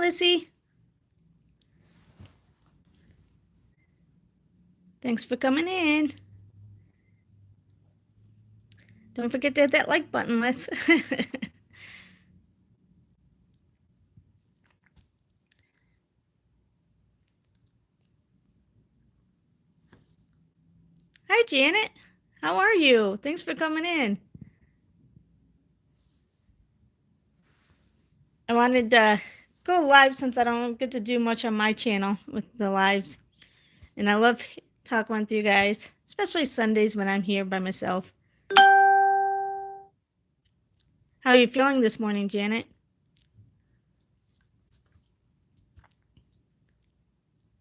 Lissy. Thanks for coming in. Don't forget to hit that like button, Liz. Hi, Janet. How are you? Thanks for coming in. I wanted to go live since I don't get to do much on my channel with the lives. And I love talking with you guys, especially Sundays when I'm here by myself. How are you feeling this morning, Janet?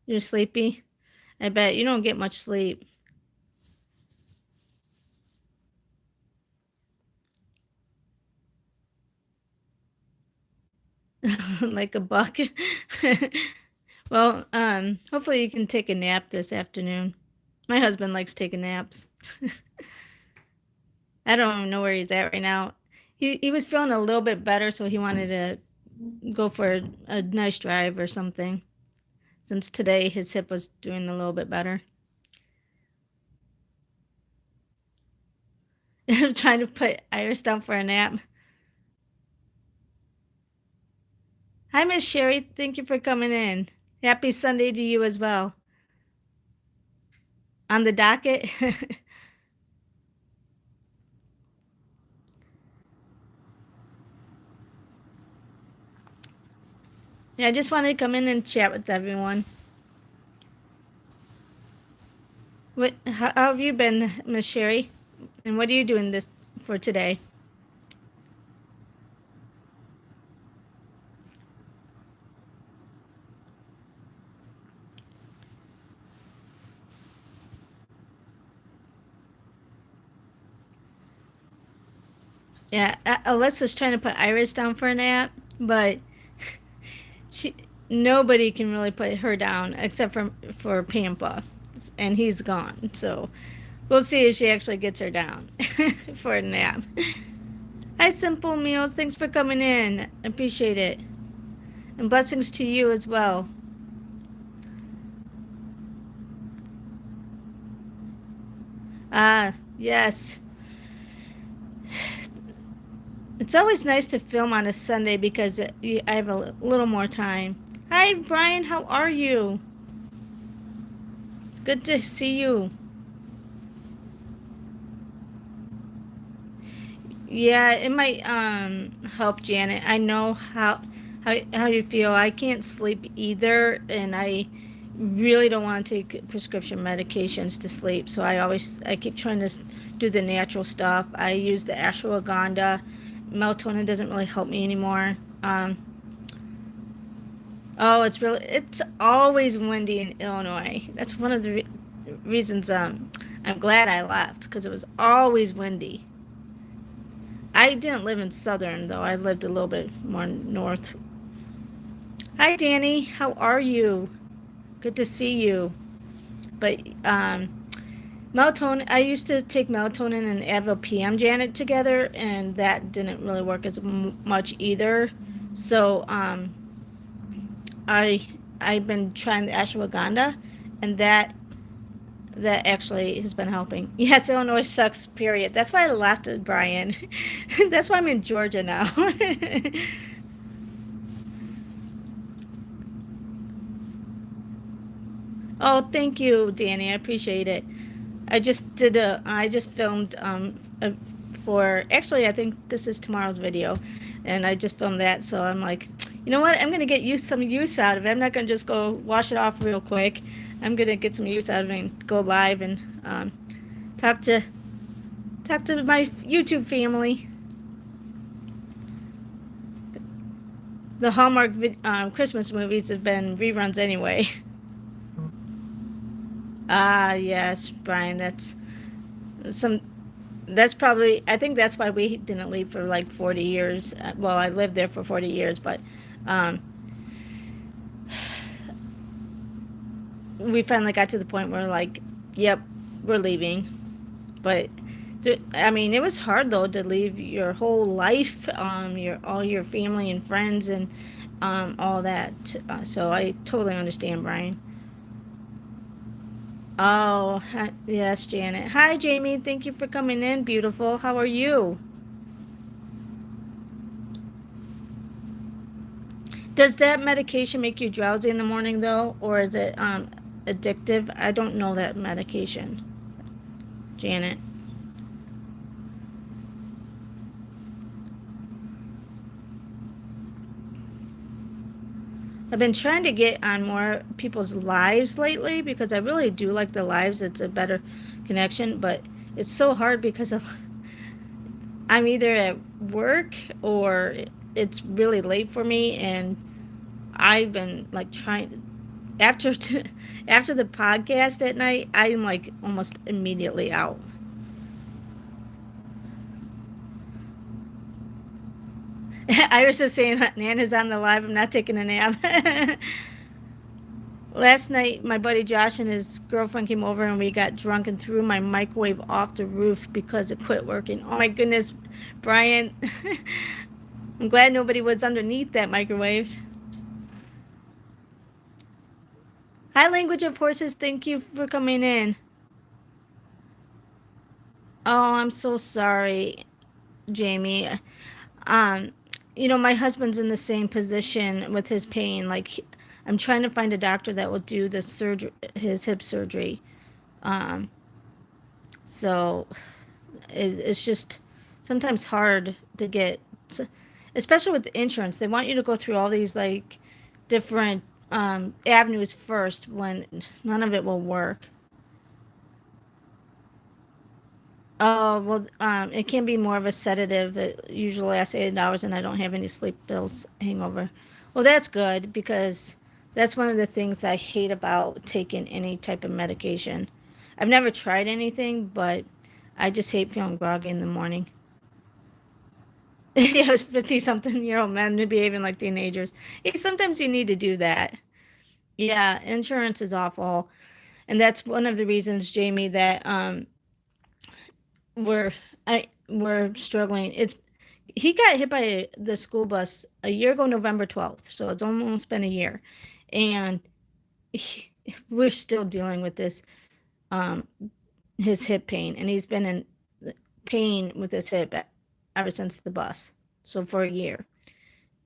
You're sleepy? I bet you don't get much sleep. Like a buck. Well, hopefully you can take a nap this afternoon. My husband likes taking naps. I don't even know where he's at right now. He was feeling a little bit better, so he wanted to go for a nice drive or something. Since today his hip was doing a little bit better. I'm trying to put Iris down for a nap. Hi, Miss Sherry. Thank you for coming in. Happy Sunday to you as well. On the docket. Yeah, I just wanted to come in and chat with everyone. How have you been, Miss Sherry? And what are you doing this for today? Yeah, Alyssa's trying to put Iris down for a nap, but nobody can really put her down except for Pampa, and he's gone. So we'll see if she actually gets her down for a nap. Hi, Simple Meals. Thanks for coming in. Appreciate it. And blessings to you as well. Ah, yes. It's always nice to film on a Sunday because I have a little more time. Hi, Brian. How are you? Good to see you. Yeah, it might help, Janet. I know how you feel. I can't sleep either, and I really don't want to take prescription medications to sleep. So I keep trying to do the natural stuff. I use the ashwagandha. Melatonin doesn't really help me anymore. Oh, it's always windy in Illinois. That's one of the reasons I'm glad I left, because it was always windy. I didn't live in Southern, though. I lived a little bit more north. Hi, Danny. How are you? Good to see you. But melatonin, I used to take melatonin and Advil PM, Janet, together, and that didn't really work as much either. So I've been trying the ashwagandha, and that actually has been helping. Yes, Illinois sucks, period. That's why I left, Brian. That's why I'm in Georgia now. Oh, thank you, Danny. I appreciate it. I just filmed for, actually, I think this is tomorrow's video, and I just filmed that, so I'm like, you know what? I'm going to get some use out of it. I'm not going to just go wash it off real quick. I'm going to get some use out of it and go live and talk to my YouTube family. The Hallmark Christmas movies have been reruns anyway. Ah, yes, Brian, that's probably, I think that's why we didn't leave for like 40 years. Well, I lived there for 40 years, but we finally got to the point where, like, yep, we're leaving. But I mean, it was hard though to leave your whole life, all your family and friends, and all that. So I totally understand, Brian. Oh, yes, Janet. Hi, Jamie. Thank you for coming in, beautiful. How are you? Does that medication make you drowsy in the morning, though, or is it addictive? I don't know that medication, Janet. I've been trying to get on more people's lives lately because I really do like the lives. It's a better connection, but it's so hard because of I'm either at work or it's really late for me, and I've been like trying after after the podcast at night. I'm like almost immediately out. Iris is saying Nana's on the live. I'm not taking a nap. Last night, my buddy Josh and his girlfriend came over and we got drunk and threw my microwave off the roof because it quit working. Oh my goodness, Brian. I'm glad nobody was underneath that microwave. Hi, Language of Horses. Thank you for coming in. Oh, I'm so sorry, Jamie. Um, my husband's in the same position with his pain. Like, I'm trying to find a doctor that will do the surgery, his hip surgery. Um, so it's just sometimes hard to get, especially with the insurance. They want you to go through all these like different avenues first when none of it will work. Oh, well, it can be more of a sedative. It usually lasts 8 hours, and I don't have any sleep bills hangover. Well, that's good because that's one of the things I hate about taking any type of medication. I've never tried anything, but I just hate feeling groggy in the morning. Yeah, I was 50-something-year-old men behaving like teenagers. Yeah, sometimes you need to do that. Yeah, insurance is awful. And that's one of the reasons, Jamie, that we're we're struggling. It's he got hit by the school bus a year ago, November 12th. So it's almost been a year, and we're still dealing with this um his hip pain, and he's been in pain with his hip ever since the bus. So for a year,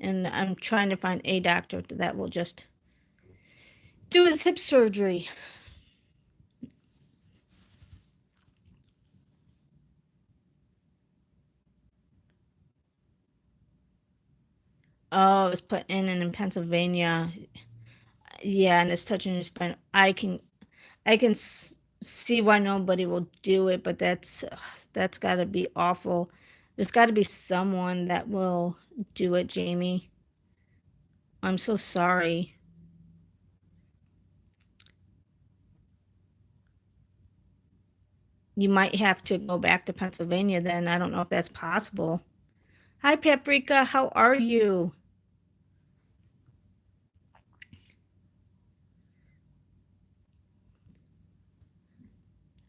and I'm trying to find a doctor that will just do his hip surgery. Oh, it was put in Pennsylvania. Yeah, and it's touching your spine. I can see why nobody will do it, but that's got to be awful. There's got to be someone that will do it, Jamie. I'm so sorry. You might have to go back to Pennsylvania then. I don't know if that's possible. Hi, Paprika. How are you?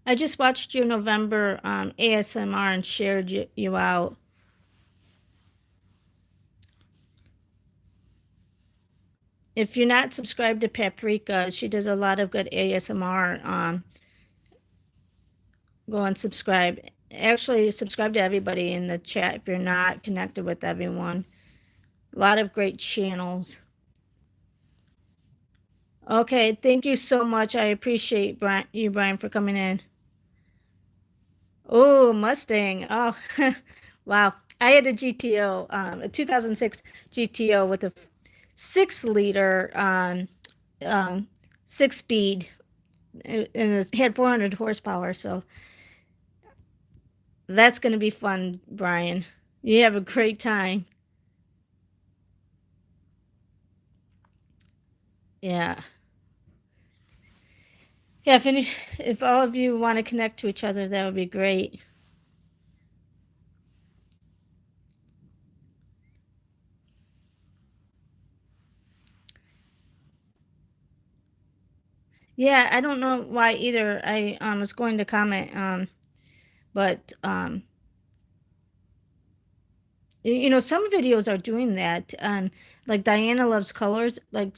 I just watched your November ASMR and shared you out. If you're not subscribed to Paprika, she does a lot of good ASMR. Go and subscribe. Actually, subscribe to everybody in the chat if you're not connected with everyone. A lot of great channels. Okay, thank you so much. I appreciate Brian, for coming in. Oh, Mustang. Oh, wow. I had a GTO, a 2006 GTO with a 6 liter, um, 6 speed, and it had 400 horsepower. So that's going to be fun, Brian. You have a great time. Yeah. Yeah, if all of you want to connect to each other, that would be great. Yeah, I don't know why either. I was going to comment, but some videos are doing that, and like Diana Loves Colors, like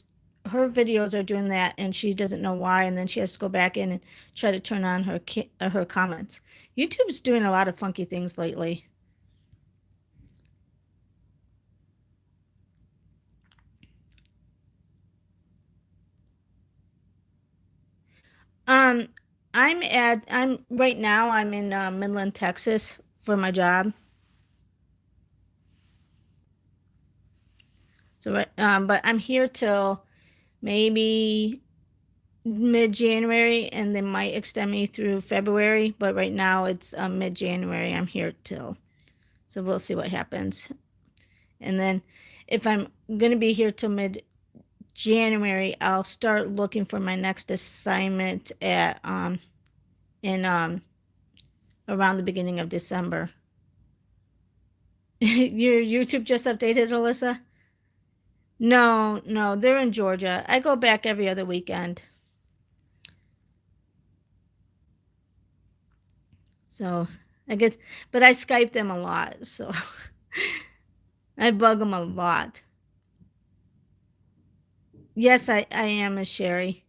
her videos are doing that, and she doesn't know why, and then she has to go back in and try to turn on her comments. YouTube's doing a lot of funky things lately. Um, I'm right now. I'm in Midland, Texas, for my job. So, but I'm here till maybe mid-January, and they might extend me through February. But right now it's mid-January. I'm here till, so we'll see what happens. And then if I'm gonna be here till mid-January, I'll start looking for my next assignment at in around the beginning of December. Your YouTube just updated, Alyssa? No, no, they're in Georgia. I go back every other weekend. So I get, but I Skype them a lot. So I bug them a lot. Yes, I am a Sherry.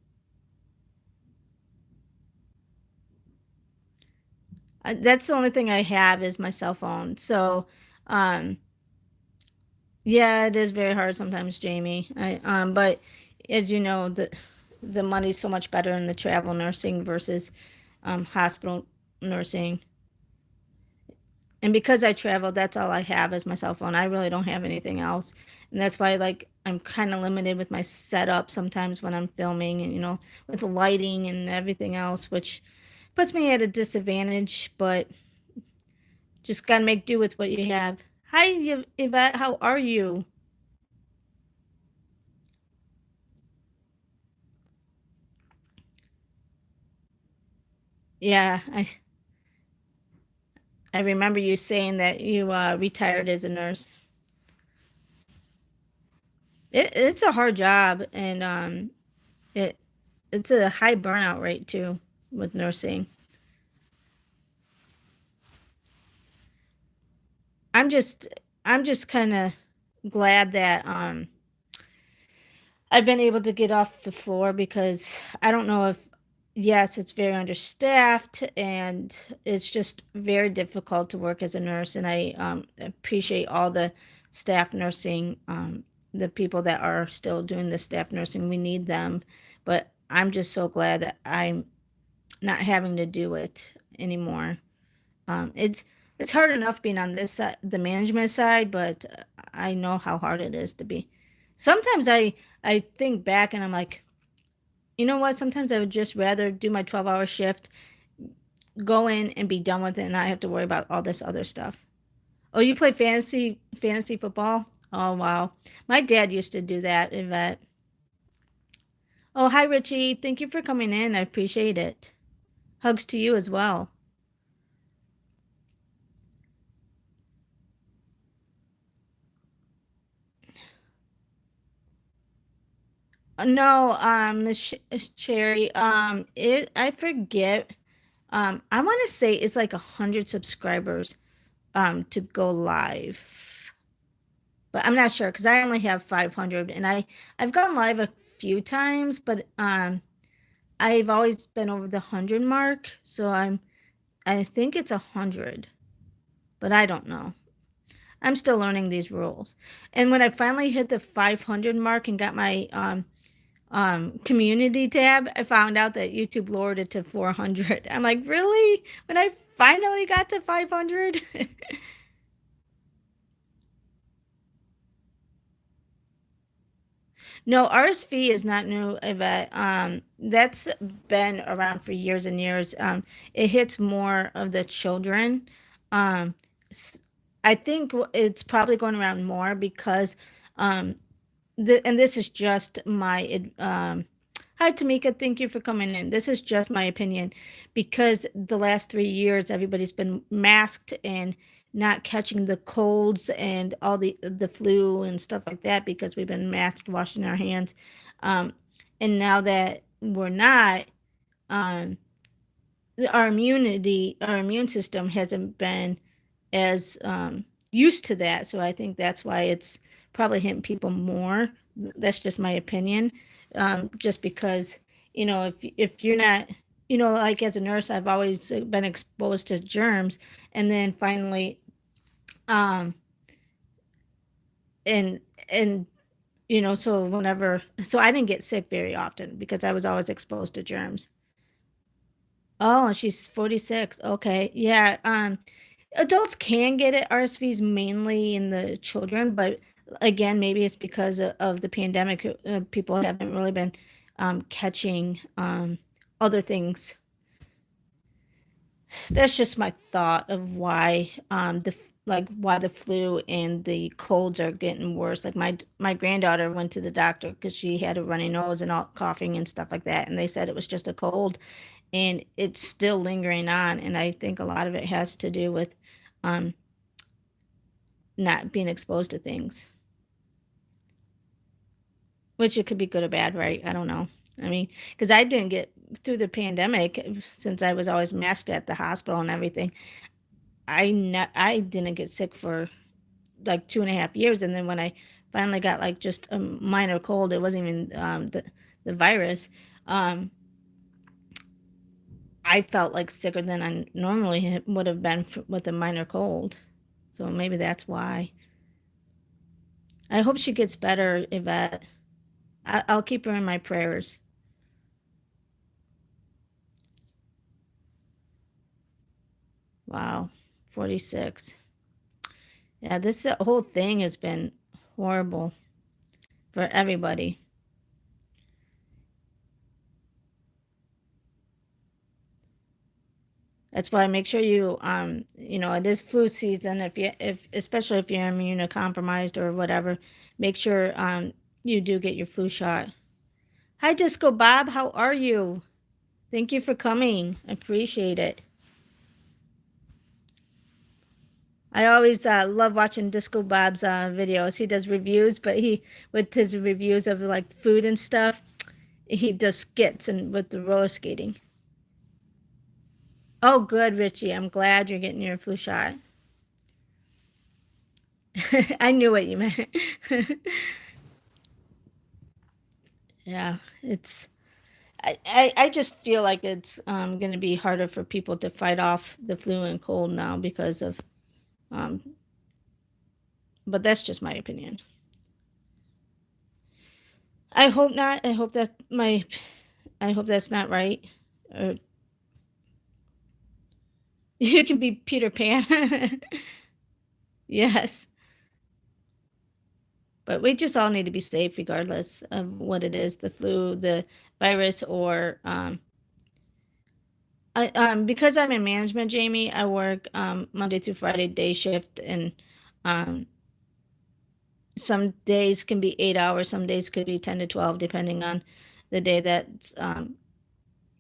That's the only thing I have is my cell phone. So, um, yeah, it is very hard sometimes, Jamie. But as you know, the money's so much better in the travel nursing versus hospital nursing. And because I travel, that's all I have is my cell phone. I really don't have anything else. And that's why like I'm kind of limited with my setup sometimes when I'm filming and with the lighting and everything else, which puts me at a disadvantage, but just got to make do with what you have. Hi, Yvette, how are you? Yeah, I remember you saying that you retired as a nurse. It's a hard job, and it it's a high burnout rate too with nursing. I'm just I'm just kind of glad that I've been able to get off the floor because I don't know if yes, it's very understaffed and it's just very difficult to work as a nurse, and I appreciate all the staff nursing, the people that are still doing the staff nursing. We need them, but I'm just so glad that I'm not having to do it anymore. It's hard enough being on this side, the management side, but I know how hard it is to be. Sometimes I think back and I'm like, you know what? Sometimes I would just rather do my 12-hour shift, go in and be done with it, and not have to worry about all this other stuff. Oh, you play fantasy football? Oh wow, my dad used to do that. Yvette. Oh hi Richie, thank you for coming in. I appreciate it. Hugs to you as well. No, Miss Cherry, I forget. I want to say it's like 100 subscribers, to go live, but I'm not sure because I only have 500, and I've gone live a few times, but I've always been over the 100 mark, so I think it's 100, but I don't know. I'm still learning these rules, and when I finally hit the 500 mark and got my community tab, I found out that YouTube lowered it to 400. I'm like, really? When I finally got to 500? No, RSV is not new, Yvette. That's been around for years and years. It hits more of the children. Um, s- I think it's probably going around more because um, and this is just my hi Tamika, thank you for coming in. This is just my opinion because the last 3 years everybody's been masked and not catching the colds and all the flu and stuff like that because we've been masked, washing our hands. um, and now that we're not, um, our immune system hasn't been as used to that, so I think that's why it's probably hitting people more. That's just my opinion. Just because, if you're not, like as a nurse, I've always been exposed to germs, and then finally, um, and and so so I didn't get sick very often because I was always exposed to germs. Oh, she's 46. Okay. Yeah. Adults can get it. RSV's mainly in the children, but again, maybe it's because of the pandemic. People haven't really been catching other things. That's just my thought of why why the flu and the colds are getting worse. Like my granddaughter went to the doctor because she had a runny nose and all coughing and stuff like that, and they said it was just a cold, and it's still lingering on. And I think a lot of it has to do with um, not being exposed to things, which it could be good or bad, right? I don't know. I mean, because I didn't get through the pandemic since I was always masked at the hospital and everything. I didn't get sick for like 2.5 years, and then when I finally got like just a minor cold, it wasn't even the virus. Um, I felt like sicker than I normally would have been with a minor cold. So maybe that's why. I hope she gets better, Yvette. I'll keep her in my prayers. Wow, 46. Yeah, this whole thing has been horrible for everybody. That's why make sure it is flu season. If especially if you're immunocompromised or whatever, make sure you do get your flu shot. Hi, Disco Bob. How are you? Thank you for coming. I appreciate it. I always love watching Disco Bob's videos. He does reviews, but with his reviews of like food and stuff, he does skits and with the roller skating. Oh, good, Richie. I'm glad you're getting your flu shot. I knew what you meant. Yeah, I just feel like it's going to be harder for people to fight off the flu and cold now because of, um, but that's just my opinion. I hope not. I hope that's not right. Or you can be Peter Pan. Yes, but we just all need to be safe regardless of what it is, the flu, the virus, or because I'm in management, Jamie, I work Monday through Friday day shift, and um, some days can be 8 hours, some days could be 10 to 12, depending on the day that's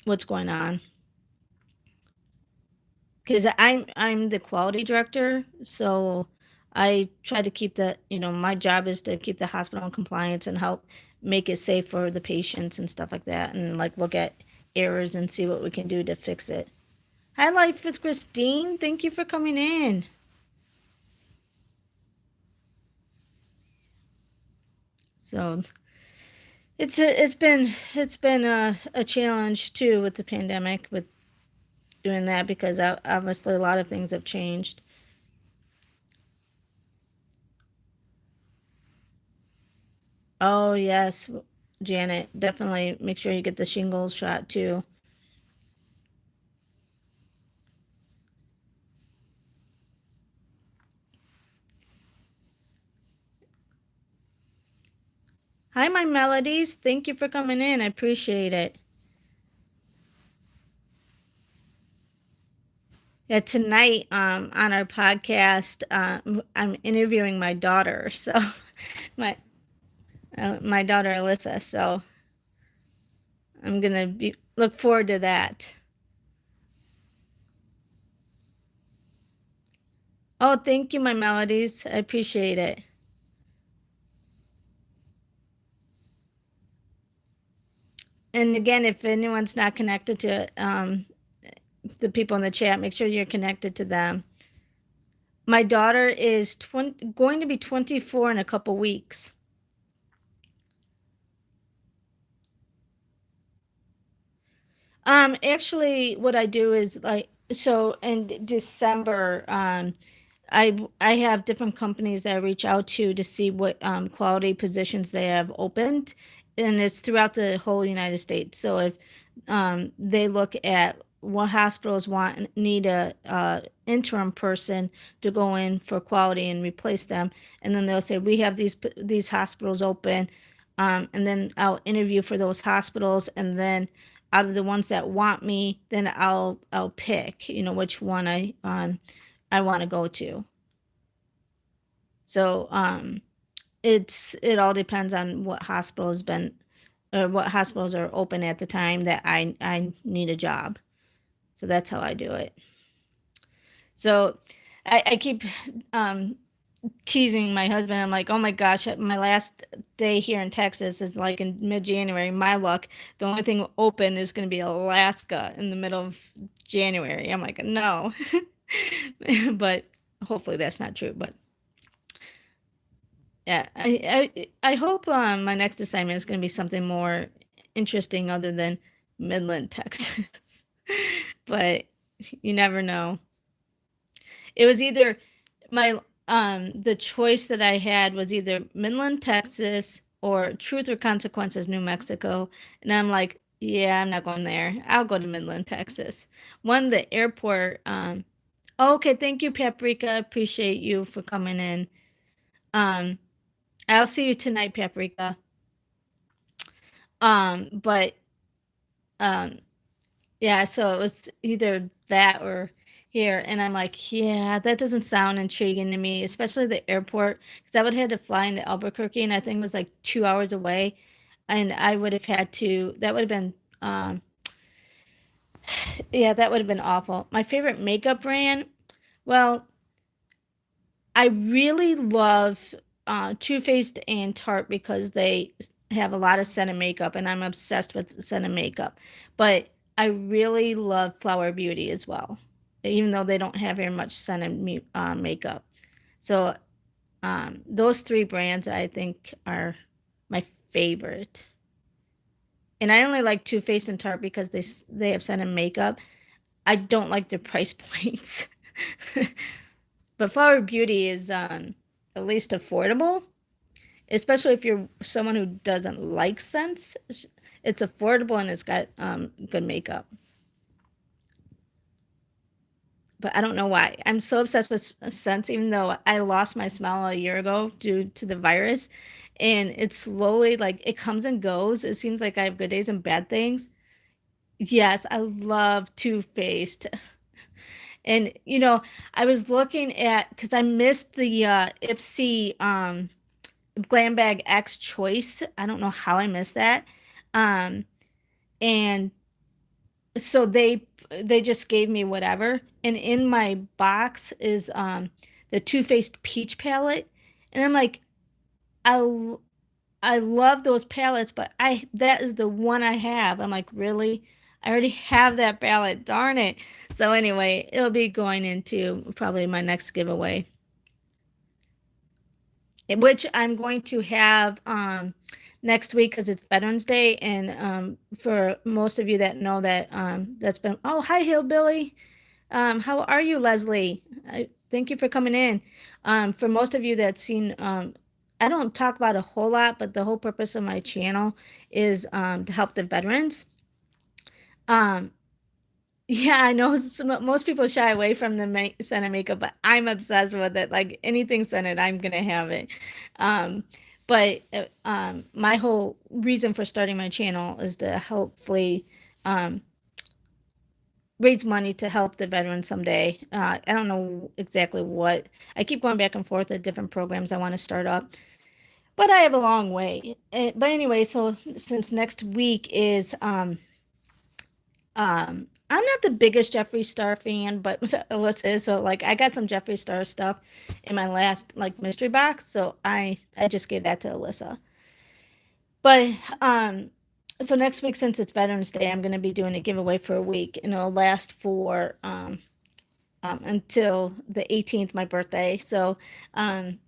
what's going on. Because I'm the quality director, so I try to keep my job is to keep the hospital in compliance and help make it safe for the patients and stuff like that, and like look at errors and see what we can do to fix it. Hi, Life with Christine. Thank you for coming in. So it's been a challenge too with the pandemic with doing that because obviously a lot of things have changed. Oh yes, Janet, definitely make sure you get the shingles shot too. Hi, my melodies. Thank you for coming in. I appreciate it. Yeah, tonight on our podcast, I'm interviewing my daughter. So my daughter Alyssa. So I'm gonna be look forward to that. Oh, thank you, my melodies. I appreciate it. And again, if anyone's not connected to the people in the chat, make sure you're connected to them. My daughter is going to be 24 in a couple weeks. Actually, what I do is like, so in December, I have different companies that I reach out to see what quality positions they have opened, and it's throughout the whole United States. So if they look at what hospitals need a interim person to go in for quality and replace them, and then they'll say we have these hospitals open, and then I'll interview for those hospitals, and then out of the ones that want me, then I'll pick, which one I want to go to. So it all depends on what hospital has been or what hospitals are open at the time that I need a job. So that's how I do it. So I keep um, teasing my husband. I'm like, oh my gosh, my last day here in Texas is like in mid-January. My luck, the only thing open is going to be Alaska in the middle of January. I'm like, no, but hopefully that's not true. But yeah, I hope my next assignment is going to be something more interesting other than Midland, Texas. But you never know. It was either my the choice that I had was either Midland, Texas, or Truth or Consequences, New Mexico. And I'm like, yeah, I'm not going there. I'll go to Midland, Texas. One, the airport. Oh, okay, thank you, Paprika. Appreciate you for coming in. Um, I'll see you tonight, Paprika. But um, yeah, so it was either that or here, and I'm like, yeah, that doesn't sound intriguing to me, especially the airport, because I would have had to fly into Albuquerque, and I think it was like 2 hours away, and I would have had to. That would have been, yeah, that would have been awful. My favorite makeup brand, well, I really love Too Faced and Tarte because they have a lot of scent and makeup, and I'm obsessed with scent and makeup. But I really love Flower Beauty as well, even though they don't have very much scent and makeup. So those three brands I think are my favorite. And I only like Too Faced and Tarte because they have scent and makeup. I don't like their price points. But Flower Beauty is at least affordable, especially if you're someone who doesn't like scents. It's affordable and it's got good makeup. But I don't know why. I'm so obsessed with scents, even though I lost my smell a year ago due to the virus. And it's slowly like it comes and goes. It seems like I have good days and bad things. Yes, I love Too Faced. And I was looking at because I missed the Ipsy Glam Bag X Choice. I don't know how I missed that. Um, and so they just gave me whatever. And in my box is the Too Faced Peach palette. And I'm like, I I love those palettes, but I that is the one I have. I'm like, really? I already have that palette. Darn it. So anyway, it'll be going into probably my next giveaway, which I'm going to have next week because it's Veterans Day. And for most of you that know that that's been, oh, hi, Hillbilly. How are you, Leslie? Thank you for coming in. For most of you that's seen, I don't talk about a whole lot, but the whole purpose of my channel is to help the veterans. Um, yeah, I know most people shy away from the scented makeup, but I'm obsessed with it. Like anything scented, I'm gonna have it. Um, but my whole reason for starting my channel is to hopefully um, raise money to help the veterans someday. I don't know exactly what. I keep going back and forth at different programs I want to start up, but I have a long way. But anyway, so since next week is I'm not the biggest Jeffree Star fan, but Alyssa is. So like I got some Jeffree Star stuff in my last like mystery box, so I just gave that to Alyssa. But so next week, since it's Veterans Day, I'm going to be doing a giveaway for a week, and it'll last for until the 18th, my birthday. So um,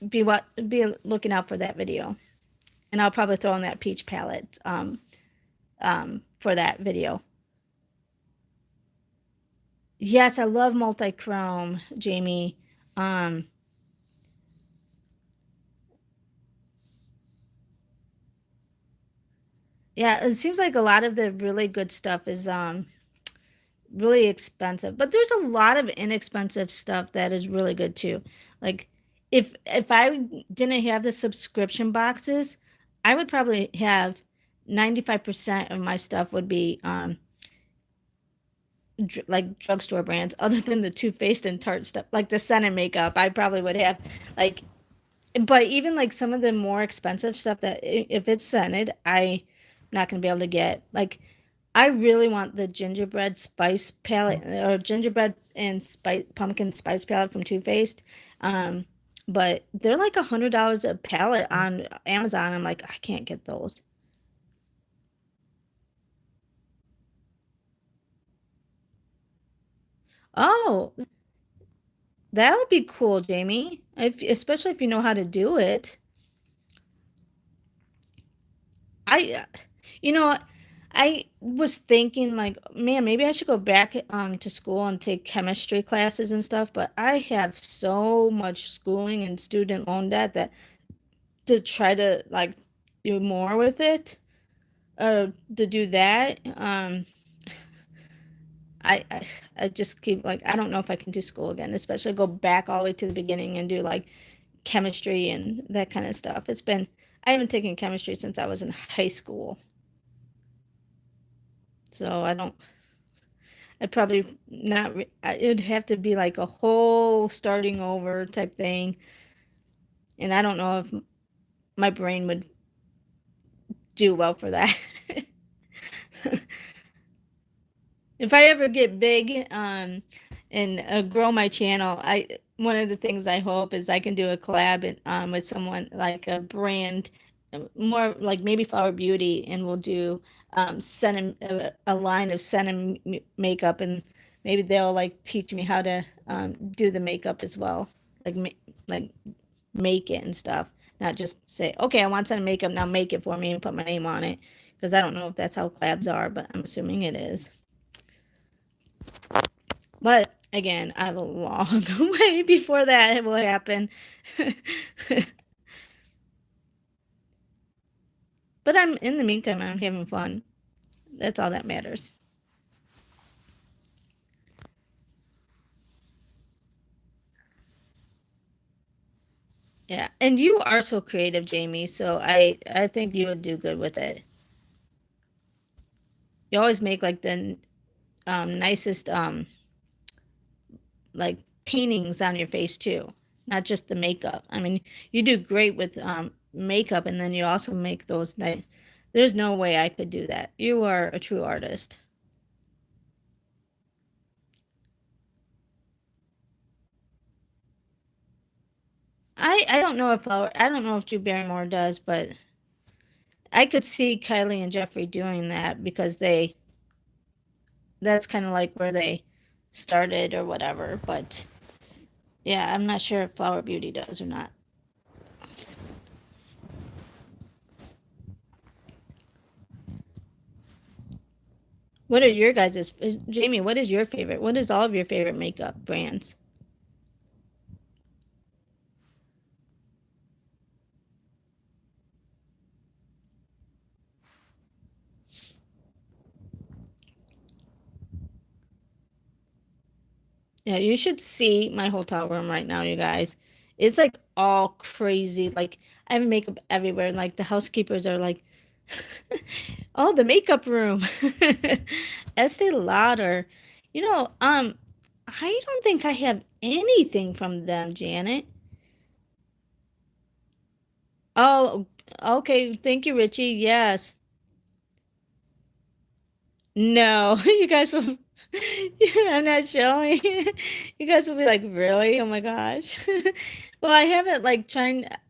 be looking out for that video, and I'll probably throw in that peach palette for that video. Yes, I love multi-chrome, Jamie. Um, yeah, it seems like a lot of the really good stuff is really expensive, but there's a lot of inexpensive stuff that is really good too. Like if I didn't have the subscription boxes, I would probably have 95% of my stuff would be like drugstore brands other than the Too Faced and Tarte stuff. Like the Senna makeup, I probably would have like, but even like some of the more expensive stuff that if it's scented, I'm not going to be able to get. Like I really want the gingerbread spice palette or gingerbread and spice pumpkin spice palette from Too Faced. Um, but they're like $100 a palette on Amazon. I'm like, I can't get those. Oh, that would be cool, Jamie. If especially if you know how to do it. I, you know, I was thinking like, man, maybe I should go back to school and take chemistry classes and stuff, but I have so much schooling and student loan debt that to try to like do more with it or to do that. I I just keep like I don't know if I can do school again, especially go back all the way to the beginning and do like chemistry and that kind of stuff. I haven't taken chemistry since I was in high school. So I'd probably not, it'd have to be like a whole starting over type thing. And I don't know if my brain would do well for that. If I ever get big, and grow my channel, one of the things I hope is I can do a collab with someone like a brand, more like maybe Flower Beauty, and we'll do Senna, a line of Senna makeup, and maybe they'll like teach me how to do the makeup as well, like like make it and stuff, not just say, okay, I want Senna makeup, now make it for me and put my name on it, because I don't know if that's how collabs are, but I'm assuming it is. But again, I have a long way before that will happen. But I'm in the meantime, I'm having fun. That's all that matters. Yeah, and you are so creative, Jamie. So I think you would do good with it. You always make like the nicest like paintings on your face too, not just the makeup. I mean, you do great with makeup, and then you also make those nice. There's no way I could do that. You are a true artist. I don't know if I don't know if Drew Barrymore does, but I could see Kylie and Jeffrey doing that because that's kind of like where they started or whatever. But yeah, I'm not sure if Flower Beauty does or not. What are your guys's Jamie? What is your favorite? What is all of your favorite makeup brands? Yeah, you should see my hotel room right now, you guys. It's like all crazy. Like I have makeup everywhere. And like the housekeepers are like, oh, the makeup room. Estee Lauder. You know, I don't think I have anything from them, Janet. Oh, okay. Thank you, Richie. Yes. No, you guys will. Yeah, I'm not showing. You guys will be like, really? Oh my gosh. Well, I haven't like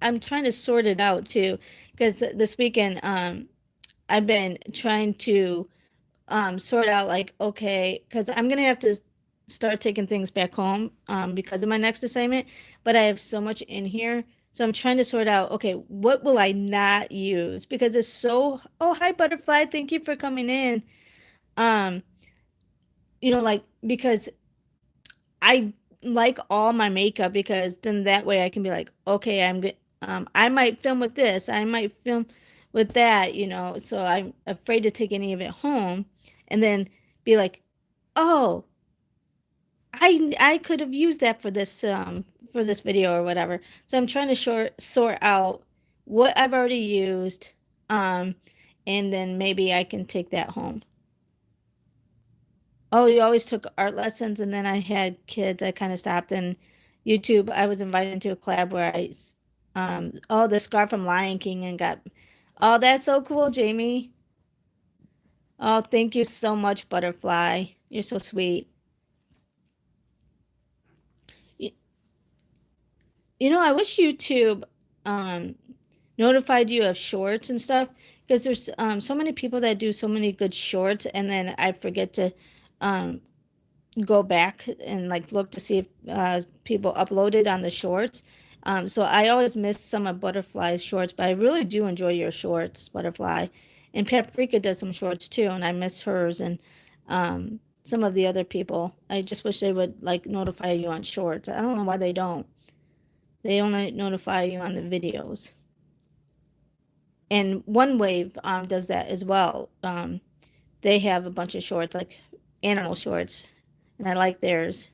I'm trying to sort it out too, because this weekend, I've been trying to sort out like, okay, because I'm gonna have to. start taking things back home because of my next assignment, but I have so much in here. So I'm trying to sort out, okay, what will I not use? Because it's so, oh, hi, Butterfly. Thank you for coming in. Um, like, because I like all my makeup because then that way I can be like, okay, I'm good. I might film with this. I might film with that, so I'm afraid to take any of it home and then be like, oh, I could have used that for this video or whatever. So I'm trying to sort out what I've already used, um, and then maybe I can take that home. Oh, you always took art lessons, and then I had kids. I kind of stopped. And YouTube, I was invited into a collab where oh, the scarf from Lion King and got, oh, that's so cool, Jamie. Oh, thank you so much, Butterfly. You're so sweet. I wish YouTube um, notified you of shorts and stuff because there's so many people that do so many good shorts, and then I forget to um, go back and like look to see if people uploaded on the shorts. So I always miss some of Butterfly's shorts, but I really do enjoy your shorts, Butterfly. And Paprika does some shorts too, and I miss hers and some of the other people. I just wish they would like notify you on shorts. I don't know why they don't. They only notify you on the videos. And One Wave does that as well. They have a bunch of shorts, like animal shorts, and I like theirs.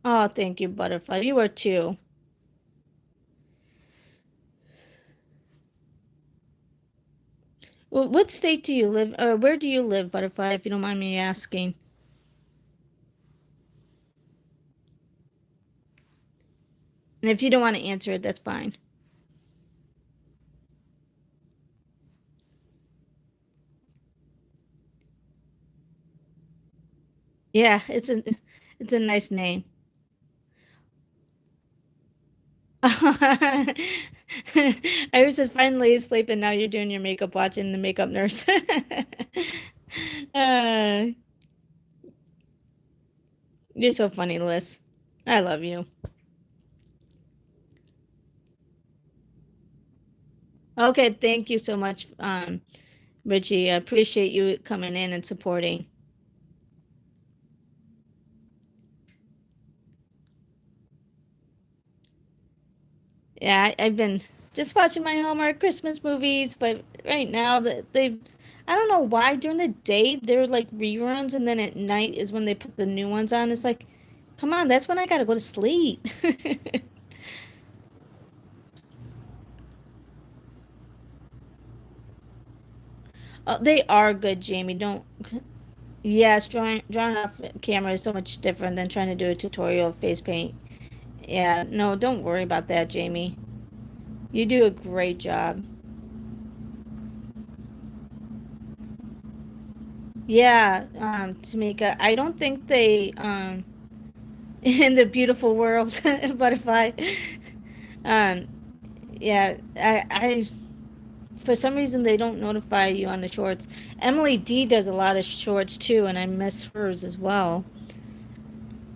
Oh, thank you, Butterfly. You are too. Well, what state do you live, or where do you live, Butterfly, if you don't mind me asking? And if you don't want to answer it, that's fine. Yeah, it's a nice name. Iris is finally asleep, and now you're doing your makeup, watching the makeup nurse. uh, you're so funny, Liz. I love you. Okay, thank you so much, Richie. I appreciate you coming in and supporting. Yeah, I've been just watching my Hallmark Christmas movies, but right now I don't know why during the day they're like reruns, and then at night is when they put the new ones on. It's like, come on, that's when I gotta go to sleep. Oh, they are good, Jamie. Don't. Yes, drawing off camera is so much different than trying to do a tutorial of face paint. Yeah, no, don't worry about that, Jamie. You do a great job. Yeah, Tamika, I don't think they in the beautiful world butterfly. Um, yeah, I for some reason they don't notify you on the shorts. Emily D does a lot of shorts too, and I miss hers as well.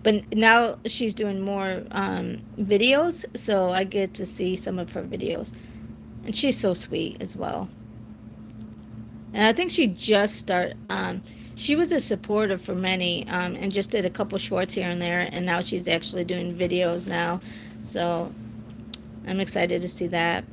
But now she's doing more videos, so I get to see some of her videos, and she's so sweet as well. And I think she just started. She was a supporter for many, and just did a couple shorts here and there, and now she's actually doing videos now. So I'm excited to see that.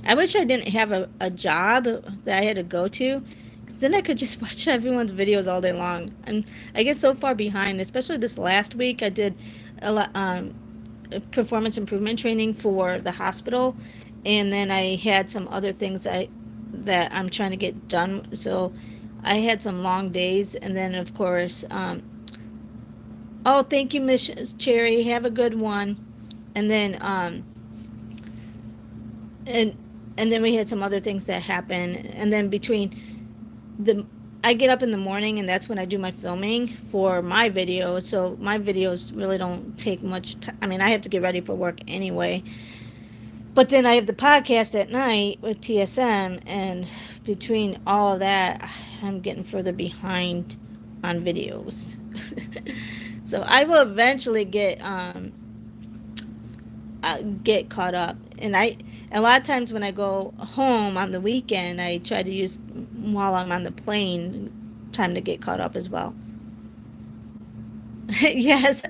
I wish I didn't have a job that I had to go to, because then I could just watch everyone's videos all day long. And I get so far behind, especially this last week. I did a lot, performance improvement training for the hospital, and then I had some other things that I'm trying to get done. So I had some long days, and then of course, oh, thank you, Miss Cherry. Have a good one. And then and and then we had some other things that happen, and then between the I get up in the morning, and that's when I do my filming for my videos. So my videos really don't take much time. I mean, I have to get ready for work anyway. But then I have the podcast at night with TSM, and between all of that, I'm getting further behind on videos. So I will eventually get caught up. And a lot of times when I go home on the weekend, I try to use while I'm on the plane time to get caught up as well. Yes.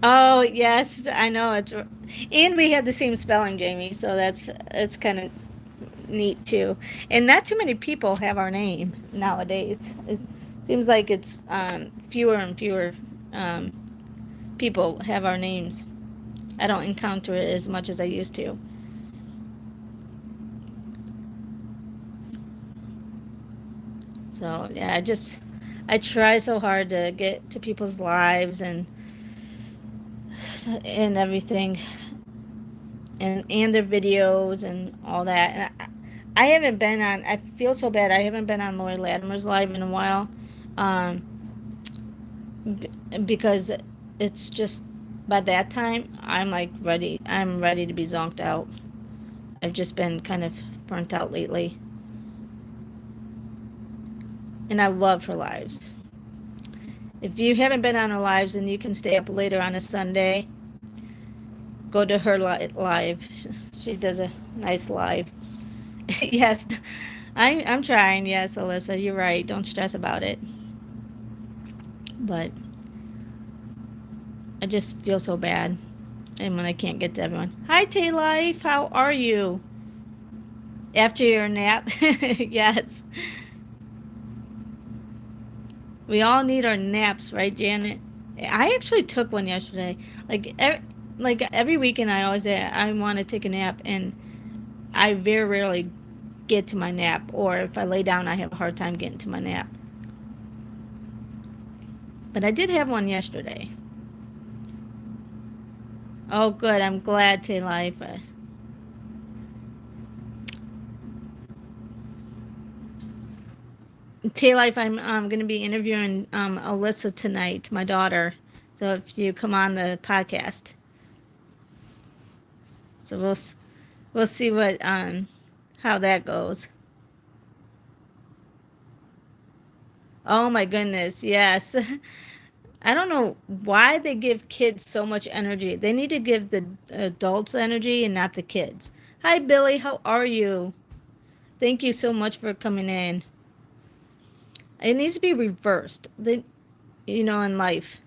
Oh, yes, I know and we had the same spelling, Jamie, so it's kind of neat too. And not too many people have our name nowadays. It seems like it's fewer and fewer um, people have our names. I don't encounter it as much as I used to. So yeah, I try so hard to get to people's lives and everything, and their videos and all that. And I haven't been on. I feel so bad. I haven't been on Lori Latimer's live in a while, um, because it's just by that time I'm like ready. I'm ready to be zonked out. I've just been kind of burnt out lately, and I love her lives. If you haven't been on her lives and you can stay up later on a Sunday, go to her live. She does a nice live. Yes, I'm trying. Yes, Alyssa, you're right. Don't stress about it. But I just feel so bad. And when I can't get to everyone. Hi, Tay Life. How are you? After your nap? Yes. We all need our naps, right, Janet? I actually took one yesterday. Like, every weekend, I always say I want to take a nap, and I very rarely get to my nap. Or if I lay down, I have a hard time getting to my nap. But I did have one yesterday. Oh, good. I'm glad, Tay Life. Tay Life, I'm going to be interviewing Alyssa tonight, my daughter. So if you come on the podcast, so we'll see what how that goes. Oh my goodness, yes. I don't know why they give kids so much energy. They need to give the adults energy and not the kids. Hi Billy, how are you? Thank you so much for coming in. It needs to be reversed. In life.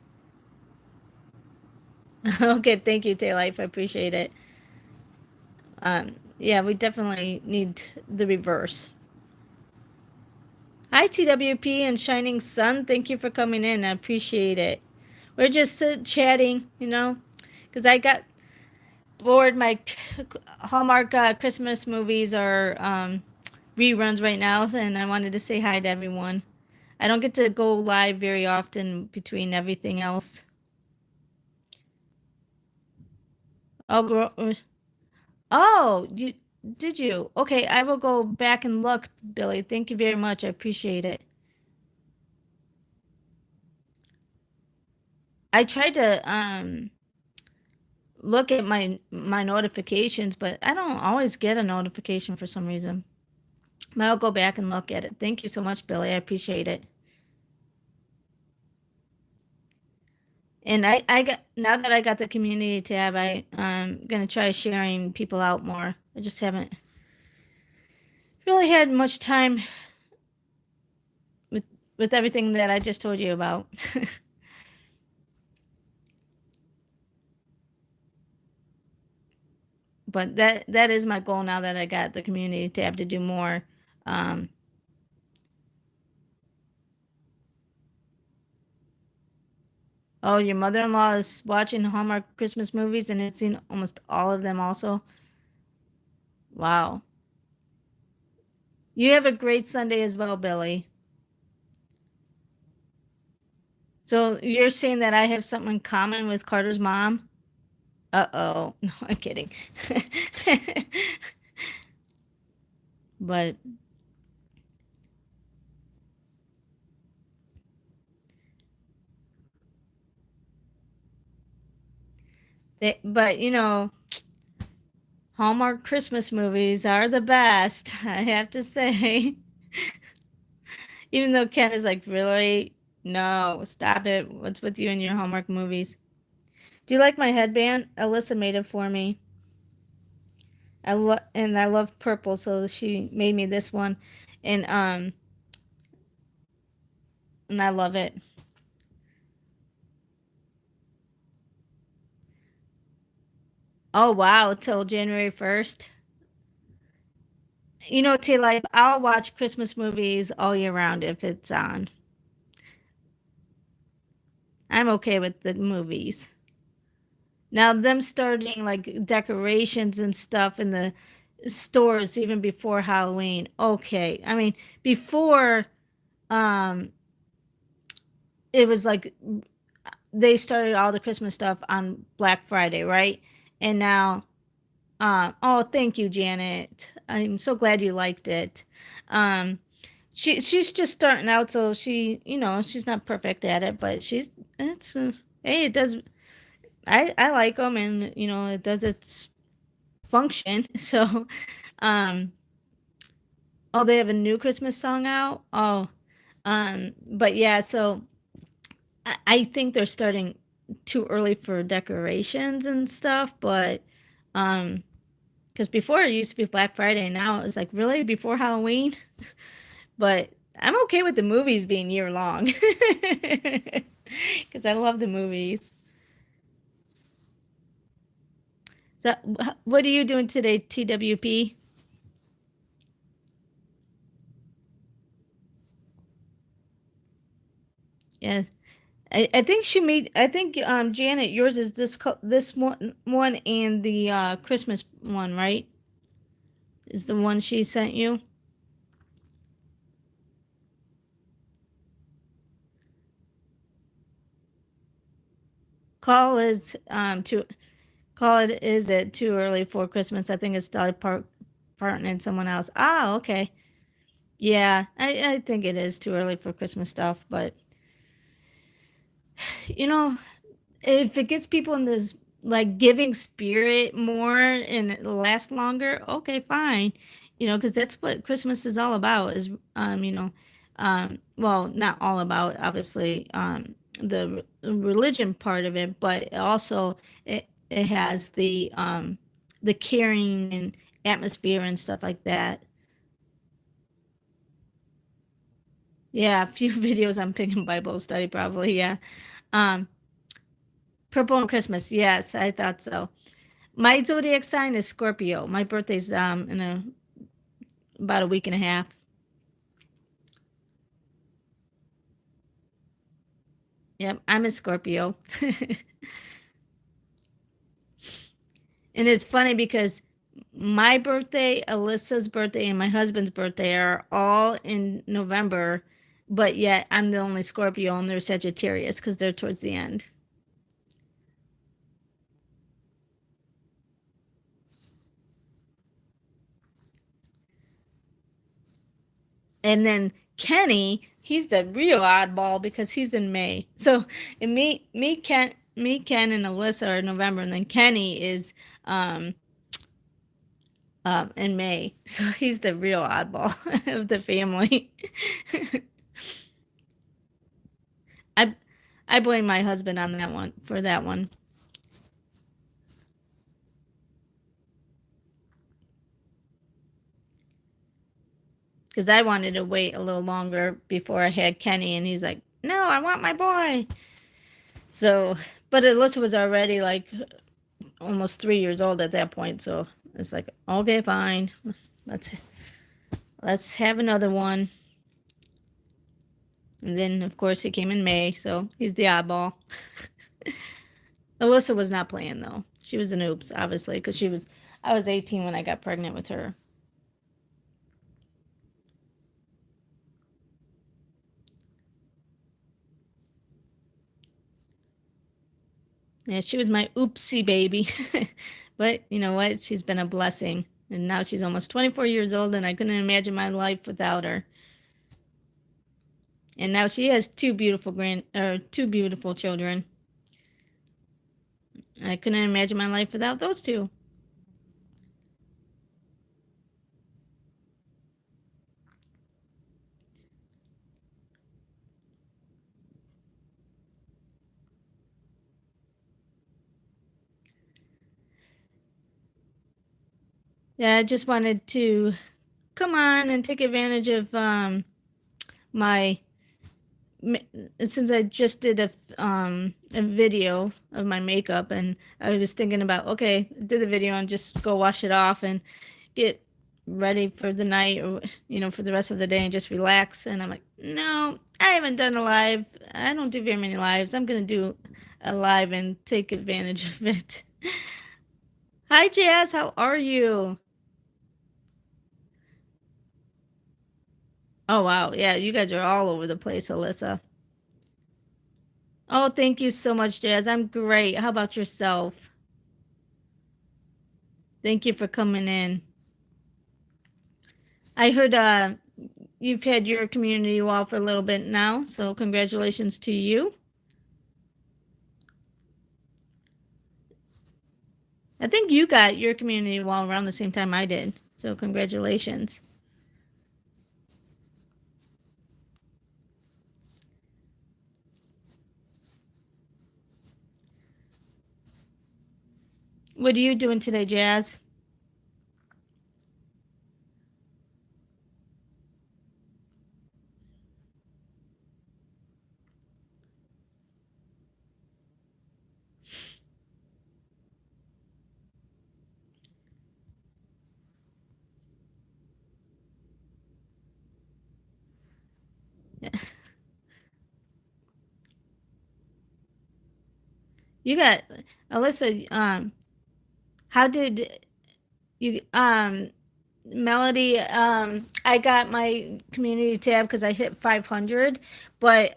Okay, thank you, Tay Life. I appreciate it. Yeah, we definitely need the reverse. Hi, TWP and Shining Sun. Thank you for coming in. I appreciate it. We're just chatting, because I got bored. My Hallmark Christmas movies are reruns right now, and I wanted to say hi to everyone. I don't get to go live very often between everything else. Oh, oh, you did you? Okay, I will go back and look, Billy. Thank you very much. I appreciate it. I tried to look at my notifications, but I don't always get a notification for some reason. But I'll go back and look at it. Thank you so much, Billy. I appreciate it. And I got now that I got the community tab, I'm gonna try sharing people out more. I just haven't really had much time with with everything that I just told you about. But that is my goal now that I got the community tab to do more. Um, oh, your mother-in-law is watching Hallmark Christmas movies and has seen almost all of them also. Wow. You have a great Sunday as well, Billy. So you're saying that I have something in common with Carter's mom? Uh-oh. No, I'm kidding. But but Hallmark Christmas movies are the best, I have to say. Even though Ken is like, really? No, stop it. What's with you and your Hallmark movies? Do you like my headband? Alyssa made it for me. I love purple, so she made me this one, and and I love it. Oh wow, till January 1st. You know, Taylor, I'll watch Christmas movies all year round if it's on. I'm okay with the movies. Now, them starting like decorations and stuff in the stores even before Halloween. Okay. I mean, before um it was like they started all the Christmas stuff on Black Friday, right? And now oh, thank you, Janet. I'm so glad you liked it. Um she's just starting out, so she's not perfect at it, but it's hey, it does. I like them, and it does its function. So, um, oh, they have a new Christmas song out. Oh, but yeah, so I think they're starting too early for decorations and stuff, but because before it used to be Black Friday, now it's like really before Halloween. But I'm okay with the movies being year long because I love the movies. So, what are you doing today, TWP? Yes. I think she made. I think Janet, yours is this one and the Christmas one, right? Is the one she sent you? Call is too call it is it too early for Christmas? I think it's Dolly Parton and someone else. Ah, okay. Yeah, I think it is too early for Christmas stuff, but you know, if it gets people in this like giving spirit more and it lasts longer, okay, fine. Because that's what Christmas is all about is well, not all about obviously the religion part of it, but also it has the caring and atmosphere and stuff like that. Yeah, a few videos on picking Bible study probably, yeah. Um Purple on Christmas. Yes, I thought so. My zodiac sign is Scorpio. My birthday's in about a week and a half. Yep, I'm a Scorpio. And it's funny because my birthday, Alyssa's birthday, and my husband's birthday are all in November, but yet I'm the only Scorpio and they're Sagittarius because they're towards the end. And then Kenny, he's the real oddball because he's in May. So and Ken, and Alyssa are November, and then Kenny is um, in May. So he's the real oddball of the family. I I blame my husband on that one for that one because I wanted to wait a little longer before I had Kenny, and he's like, "No, I want my boy." So, but Alyssa was already like almost 3 years old at that point, so it's like, okay, fine, let's let's have another one. And then, of course, he came in May, so he's the oddball. Alyssa was not playing though. She was an oops, obviously, because I was 18 when I got pregnant with her. Yeah, she was my oopsie baby. But you know what? She's been a blessing. And now she's almost 24 years old, and I couldn't imagine my life without her. And now she has two beautiful children. I couldn't imagine my life without those two. Yeah, I just wanted to come on and take advantage of my since I just did a video of my makeup, and I was thinking about, okay, do the video and just go wash it off and get ready for the night, or for the rest of the day, and just relax. And I'm like, no, I haven't done a live. I don't do very many lives. I'm gonna do a live and take advantage of it. Hi, Jazz, how are you? Oh wow, yeah, you guys are all over the place, Alyssa. Oh, thank you so much, Jazz. I'm great. How about yourself? Thank you for coming in. I heard you've had your community wall for a little bit now, so congratulations to you. I think you got your community wall around the same time I did, so congratulations. What are you doing today, Jazz? You got Alyssa. How did you Melody? I got my community tab because I hit 500, but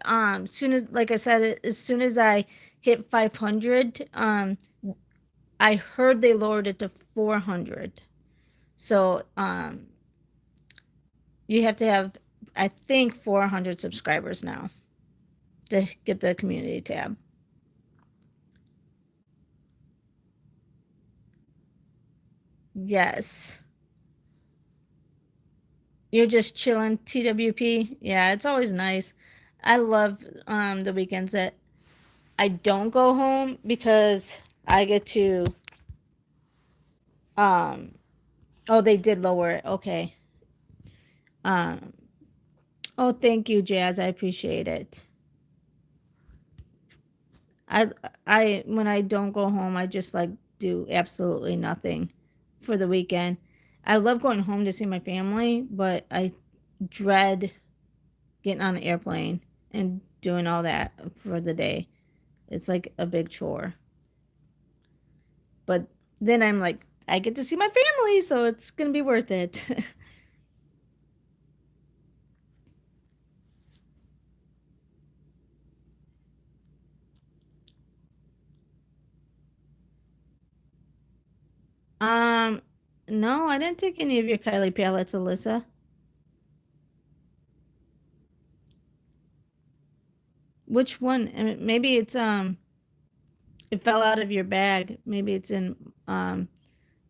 soon as, like I said, as soon as I hit 500, I heard they lowered it to 400. So you have to have, I think, 400 subscribers now to get the community tab. Yes. You're just chilling, TWP. Yeah, it's always nice. I love the weekends that I don't go home because I get to um oh, they did lower it. Okay. Um oh, thank you, Jazz. I appreciate it. I I when I don't go home, I just like do absolutely nothing for the weekend. I love going home to see my family, but I dread getting on an airplane and doing all that for the day. It's like a big chore. But then I'm like, I get to see my family, so it's gonna be worth it. um, no, I didn't take any of your Kylie palettes, Alyssa. Which one? Maybe it's it fell out of your bag. Maybe it's in the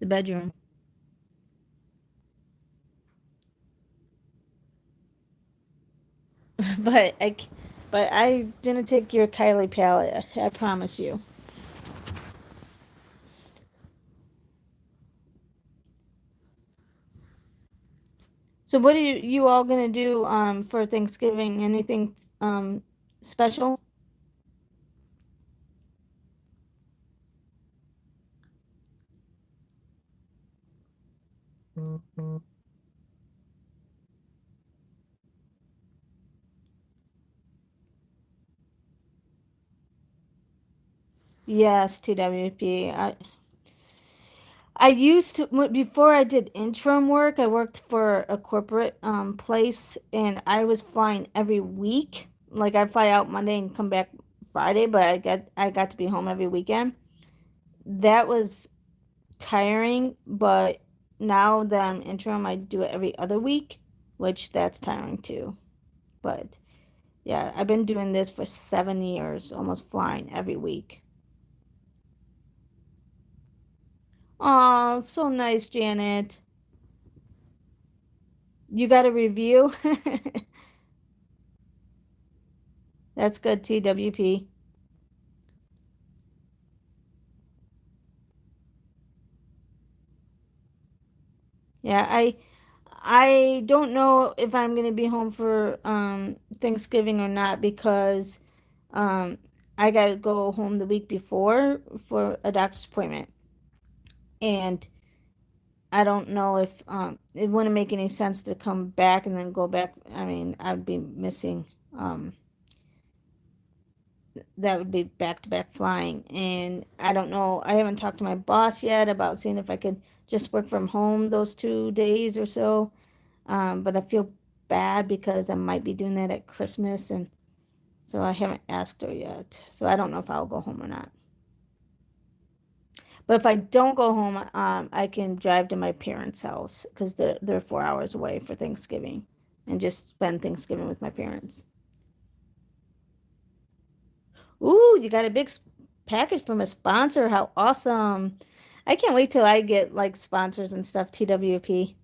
bedroom. but I, but I didn't take your Kylie palette. I promise you. So what are you all gonna do for Thanksgiving? Anything special? Yes, TWP. I used to before I did interim work, I worked for a corporate place, and I was flying every week. Like I'd fly out Monday and come back Friday, but I got to be home every weekend. That was tiring, but now that I'm interim, I do it every other week, which that's tiring too. But yeah, I've been doing this for 7 years, almost flying every week. Oh, so nice, Janet. You got a review? That's good, TWP. Yeah, I don't know if I'm gonna be home for Thanksgiving or not because um I gotta go home the week before for a doctor's appointment. And I don't know if it wouldn't make any sense to come back and then go back. I mean, I'd be missing um that would be back to back flying. And I don't know. I haven't talked to my boss yet about seeing if I could just work from home those 2 days or so. But I feel bad because I might be doing that at Christmas, and so I haven't asked her yet. So I don't know if I'll go home or not. But if I don't go home, I can drive to my parents' house because they're 4 hours away for Thanksgiving, and just spend Thanksgiving with my parents. Ooh, you got a big package from a sponsor. How awesome! I can't wait till I get like sponsors and stuff. TWP.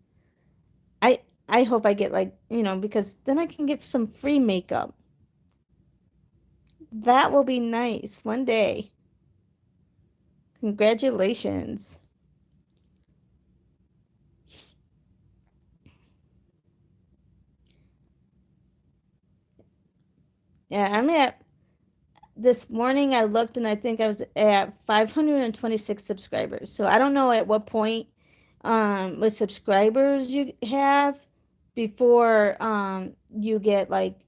I I hope I get like, because then I can get some free makeup. That will be nice one day. Congratulations. Yeah, I'm at this morning I looked and I think I was at 526 subscribers. So I don't know at what point with subscribers you have before you get like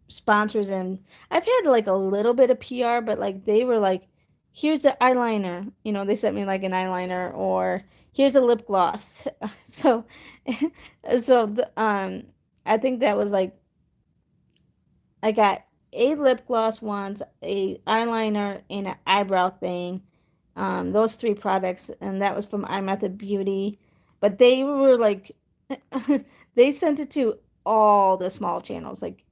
sponsors. And I've had like a little bit of PR, but like they were like, here's the eyeliner. They sent me like an eyeliner, or here's a lip gloss. So so I think that was like I got a lip gloss once, a eyeliner, and an eyebrow thing. Those three products, and that was from iMethod Beauty. But they were like, they sent it to all the small channels. Like,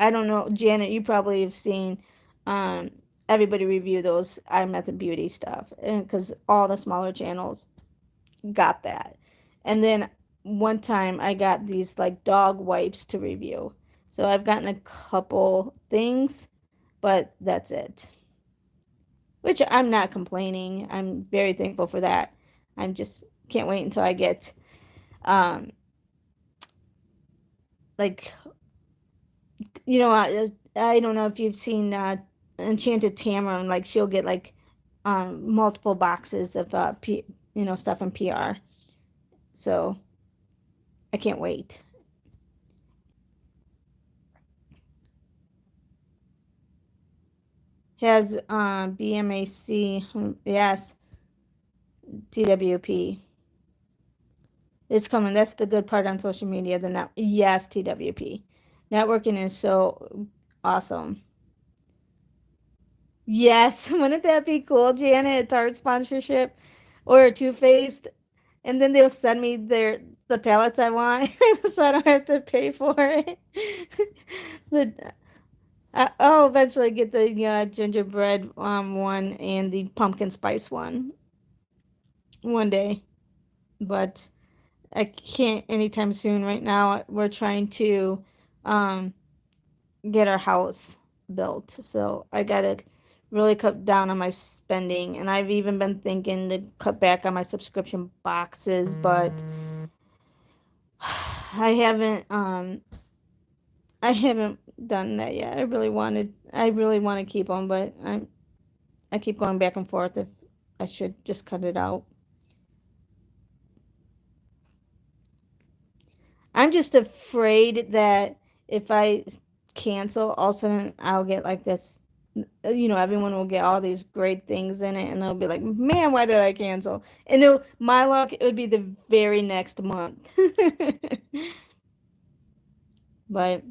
I don't know, Janet, you probably have seen um, everybody review those iMethod Beauty stuff, and because all the smaller channels got that. And then one time I got these like dog wipes to review. So I've gotten a couple things, but that's it. Which I'm not complaining. I'm very thankful for that. I'm just can't wait until I get um like I don't know if you've seen Enchanted Tamara, like she'll get like multiple boxes of stuff in PR. So I can't wait. Has BMAC, yes, TWP. It's coming. That's the good part on social media. The net, yes, TWP. Networking is so awesome. Yes, wouldn't that be cool, Janet? A Tarte sponsorship or a Too Faced, and then they'll send me the palettes I want, so I don't have to pay for it. The I'll eventually get the gingerbread one and the pumpkin spice one day, but I can't anytime soon. Right now, we're trying to um, get our house built, so I gotta really cut down on my spending. And I've even been thinking to cut back on my subscription boxes, but I haven't I haven't done that yet. I really want to keep them, but I keep going back and forth if I should just cut it out. I'm just afraid that if I cancel, all of a sudden I'll get like this. Everyone will get all these great things in it, and they'll be like, "Man, why did I cancel?" And my luck, it would be the very next month. But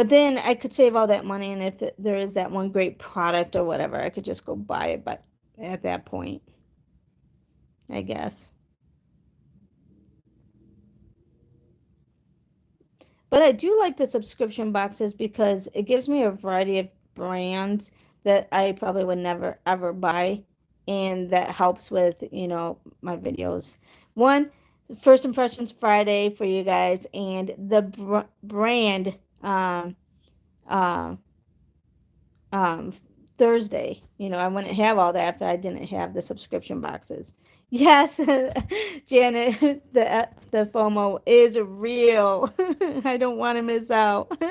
then I could save all that money, and if there is that one great product or whatever, I could just go buy it. But at that point, I guess. But I do like the subscription boxes because it gives me a variety of brands that I probably would never ever buy, and that helps with, my videos. One, First Impressions Friday for you guys, and the brand um um Thursday. I wouldn't have all that if I didn't have the subscription boxes. Yes, Janet, the FOMO is real. I don't want to miss out.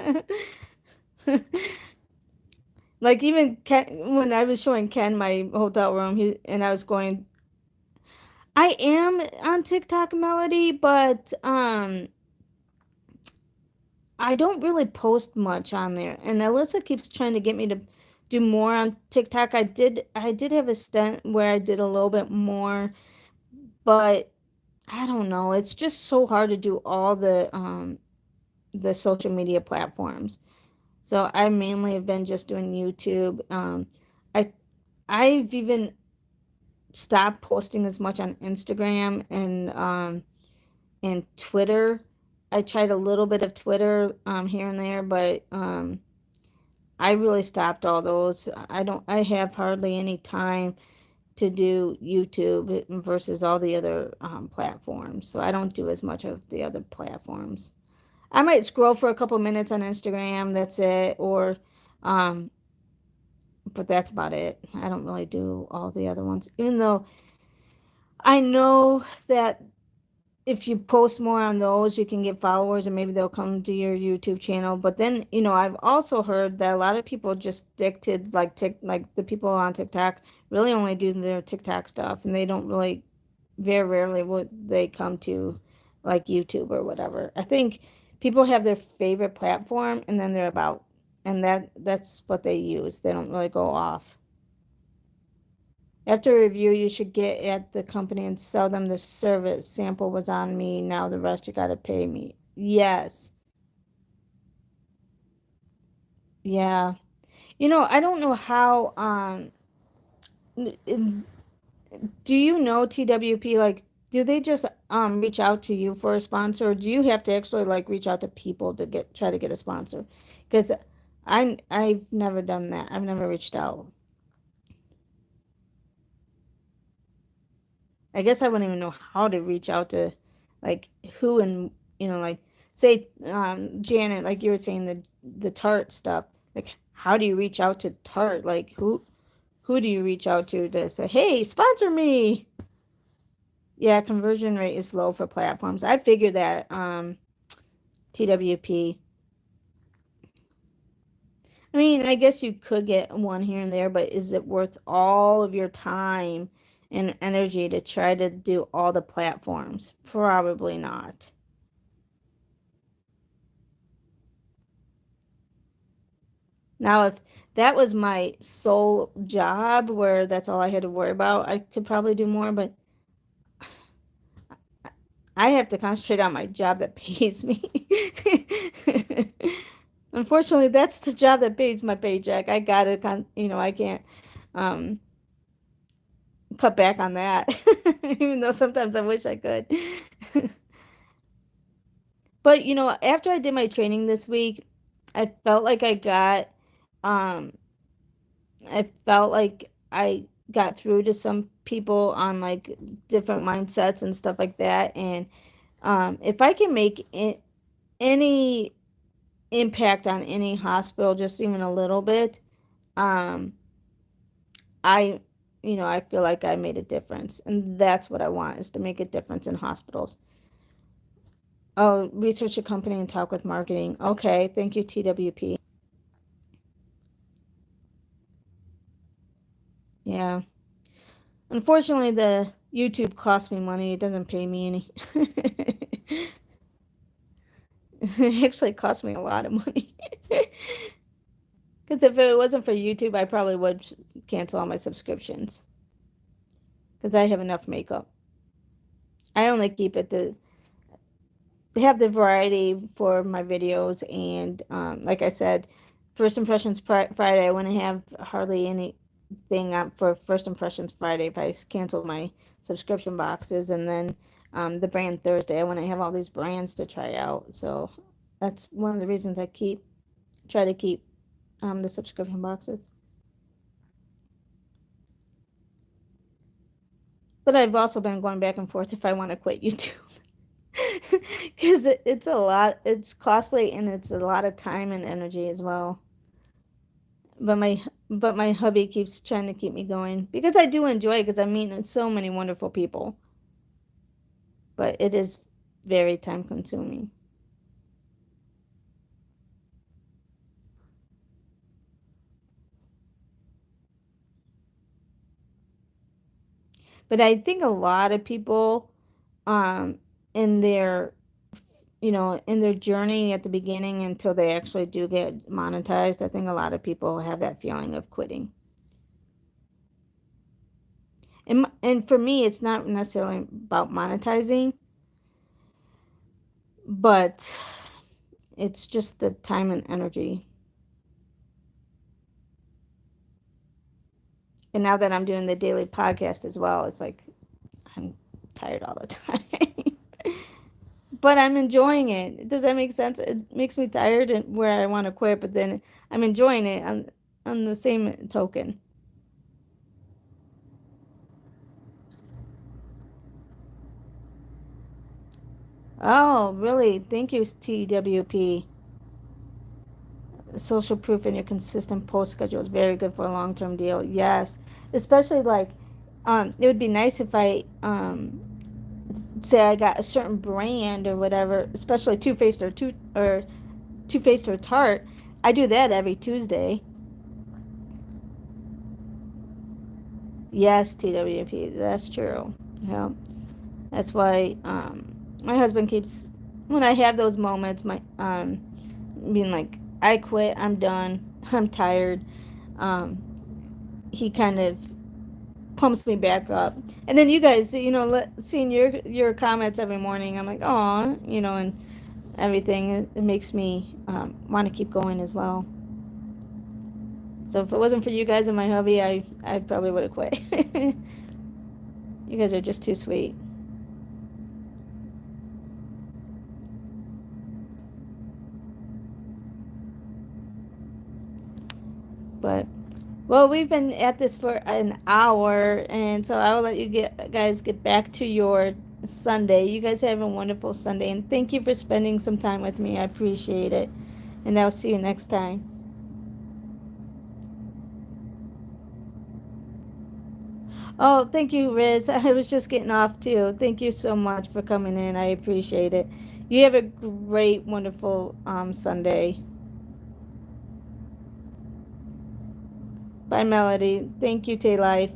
Like even Ken, when I was showing Ken my hotel room, and I was going, I am on TikTok, Melody, but I don't really post much on there. And Alyssa keeps trying to get me to do more on TikTok. I did have a stint where I did a little bit more, but I don't know. It's just so hard to do all the social media platforms. So I mainly have been just doing YouTube. I I've even stopped posting as much on Instagram and Twitter. I tried a little bit of Twitter here and there, but I really stopped all those. I have hardly any time to do YouTube versus all the other platforms. So I don't do as much of the other platforms. I might scroll for a couple minutes on Instagram, that's it, or um, but that's about it. I don't really do all the other ones, even though I know that if you post more on those, you can get followers and maybe they'll come to your YouTube channel. But then, I've also heard that a lot of people just stick to like the people on TikTok really only do their TikTok stuff and they don't really, very rarely would they come to like YouTube or whatever. I think people have their favorite platform and then they're about, and that's what they use. They don't really go off. After a review, you should get at the company and sell them the service. Sample was on me. Now the rest you gotta pay me. Yes. Yeah. I don't know how n- do you know TWP, like, do they just reach out to you for a sponsor or do you have to actually like reach out to people to try to get a sponsor? Because I've never done that. I've never reached out. I guess I wouldn't even know how to reach out to like who, and like say Janet, like you were saying, the Tarte stuff. Like how do you reach out to Tarte? Like who do you reach out to say, "Hey, sponsor me?" Yeah, conversion rate is low for platforms. I figured that TWP. I mean, I guess you could get one here and there, but is it worth all of your time and energy to try to do all the platforms? Probably not. Now, if that was my sole job where that's all I had to worry about, I could probably do more, but I have to concentrate on my job that pays me. Unfortunately, that's the job that pays my paycheck. I gotta, I can't um, cut back on that, even though sometimes I wish I could. But, after I did my training this week, I felt like um, I felt like I got through to some people on like different mindsets and stuff like that. And if I can make any impact on any hospital, just even a little bit, um, I, I feel like I made a difference. And that's what I want, is to make a difference in hospitals. Oh, research a company and talk with marketing. Okay, thank you, TWP. Yeah. Unfortunately, the YouTube costs me money. It doesn't pay me any. It actually cost me a lot of money. Because if it wasn't for YouTube, I probably would cancel all my subscriptions. Because I have enough makeup. I only keep it to have the variety for my videos. And like I said, First Impressions Friday, I wouldn't have hardly anything up for First Impressions Friday if I canceled my subscription boxes. And then the brand Thursday, I wouldn't have all these brands to try out. So that's one of the reasons I try to keep the subscription boxes. But I've also been going back and forth if I want to quit YouTube. Because it's a lot, it's costly and it's a lot of time and energy as well. But but my hubby keeps trying to keep me going because I do enjoy it because I'm meeting so many wonderful people, but it is very time consuming. But I think a lot of people, um, in their, in their journey at the beginning until they actually do get monetized, I think a lot of people have that feeling of quitting. And for me, it's not necessarily about monetizing, but it's just the time and energy. And now that I'm doing the daily podcast as well, it's like I'm tired all the time. But I'm enjoying it. Does that make sense? It makes me tired and where I want to quit, but then I'm enjoying it on the same token. Oh, really? Thank you, TWP. Social proof and your consistent post schedule is very good for a long-term deal. Yes, especially like, it would be nice if I say I got a certain brand or whatever, especially Too Faced or Tarte. I do that every Tuesday. Yes, TWP, that's true. Yeah, that's why my husband keeps when I have those moments, my being like, I quit, I'm done, I'm tired. Um, he kind of pumps me back up. And then you guys, seeing your comments every morning, I'm like, oh, and everything. It makes me want to keep going as well. So if it wasn't for you guys and my hubby, I probably would have quit. You guys are just too sweet. But well, we've been at this for an hour, and so I will let you guys get back to your Sunday. You guys have a wonderful Sunday, and thank you for spending some time with me. I appreciate it, and I'll see you next time. Oh, thank you, Riz. I was just getting off too. Thank you so much for coming in. I appreciate it. You have a great, wonderful Sunday. Bye, Melody. Thank you, Tay Life.